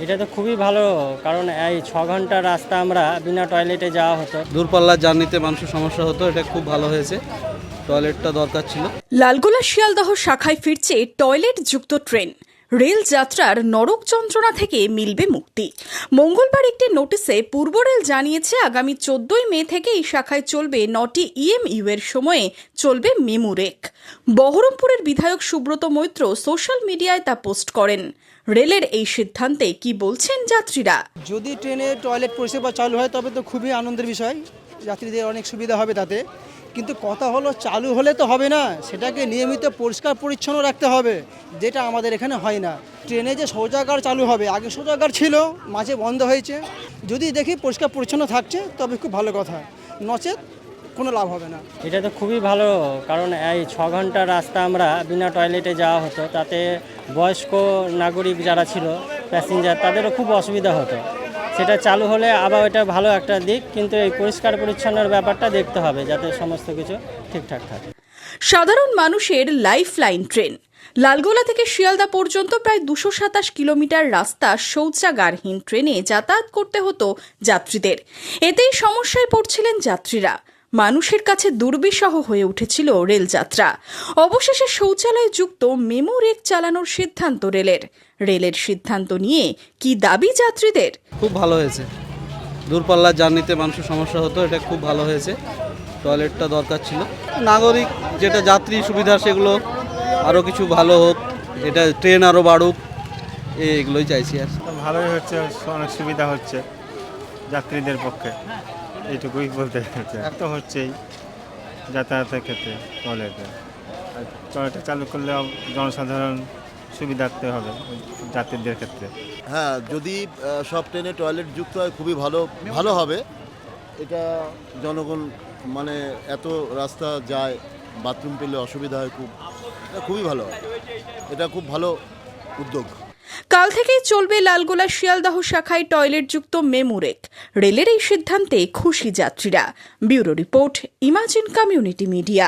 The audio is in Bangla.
এটা তো খুবই ভালো, কারণ এই 6 ঘন্টা রাস্তা আমরা বিনা টয়লেটে যাওয়া হতো। দূরপাল্লার জার্নিতে মানুষের সমস্যা হতো, এটা খুব ভালো হয়েছে। টয়লেটটা দরকার ছিল। লালগোলা শিয়ালদহ শাখায় ফিরছে টয়লেট যুক্ত ট্রেন। রেল যাত্রার নরক যন্ত্রণা থেকে মিলবে মুক্তি। মঙ্গলবার একটি নোটিশে পূর্ব রেল জানিয়েছে আগামী 14 মে থেকে এই শাখায় চলবে 9টি ইএমইউ এর সময়ে চলবে মেমু রেক। বহরমপুরের বিধায়ক সুব্রত মৈত্র সোশ্যাল মিডিয়ায় তা পোস্ট করেন। রেলের এই সিদ্ধান্তে কি বলছেন যাত্রীরা? যদি ট্রেনে টয়লেট পরিষেবা চালু হয় তবে তো খুবই আনন্দের বিষয়, যাত্রীদের অনেক সুবিধা হবে তাতে। কিন্তু কথা হলো চালু হলে তো হবে না, সেটাকে নিয়মিত পরিষ্কার পরিচ্ছন্ন রাখতে হবে, যেটা আমাদের এখানে হয় না। ট্রেনে যে শৌচাগার চালু হবে, আগে শৌচাগার ছিল, মাঝে বন্ধ হয়েছে। যদি দেখি পরিষ্কার পরিচ্ছন্ন থাকছে তবে খুব ভালো কথা, নচেত কোনো লাভ হবে না। এটা তো খুবই ভালো, কারণ এই 6 ঘন্টা রাস্তা আমরা বিনা টয়লেটে যাওয়া হতো। তাতে বয়স্ক নাগরিক যারা ছিল প্যাসেঞ্জার, তাদেরও খুব অসুবিধা হতো। সেটা চালু হলে আবার এটা ভালো একটা দিক, কিন্তু এই পরিষ্কার পরিচ্ছন্নের ব্যাপারটা দেখতে হবে যাতে সমস্ত কিছু ঠিকঠাক থাকে। সাধারণ মানুষের লাইফলাইন ট্রেন। লালগোলা থেকে শিয়ালদা পর্যন্ত প্রায় 227 কিলোমিটার রাস্তা শৌচাগারহীন ট্রেনে যাতায়াত করতে হতো যাত্রীদের। এতেই সমস্যায় পড়ছিলেন যাত্রীরা। মানুষের কাছে দুর্বিষহ হয়ে উঠেছিল রেলযাত্রা। অবশেষে শৌচালয় যুক্ত মেমু রেক চালানোর সিদ্ধান্ত রেলের সিদ্ধান্ত নিয়ে কি দাবি যাত্রীদের? খুব ভালো হয়েছে। দূরপাল্লার জার্নিতে মানুষের সমস্যা হতো, এটা খুব ভালো হয়েছে। টয়লেটটা দরকার ছিল। নাগরিক যেটা যাত্রী সুবিধা, সেগুলো আরও কিছু ভালো হোক, এটা ট্রেন আরও বাড়ুক, এগুলোই চাইছি। আর ভালোই হচ্ছে, অনেক সুবিধা হচ্ছে যাত্রীদের পক্ষে, এইটুকুই বলতে হচ্ছে। এক তো হচ্ছেই যাতায়াতের ক্ষেত্রে টয়লেটটা চালু করলে জনসাধারণ সুবিধার্থে হবে যাত্রীদের ক্ষেত্রে। হ্যাঁ, যদি সব ট্রেনে টয়লেট যুক্ত হয় খুবই ভালো হবে। এটা জনগণ মানে এত রাস্তা যায়, বাথরুম পেলে অসুবিধা হয়, খুবই ভালো হয়। এটা খুব ভালো উদ্যোগ। কাল থেকেই চলবে লালগোলা শিয়ালদহ শাখায় টয়লেট যুক্ত মেমু রেক। রেলের এই সিদ্ধান্তে খুশি যাত্রীরা। Bureau report, imagine community media.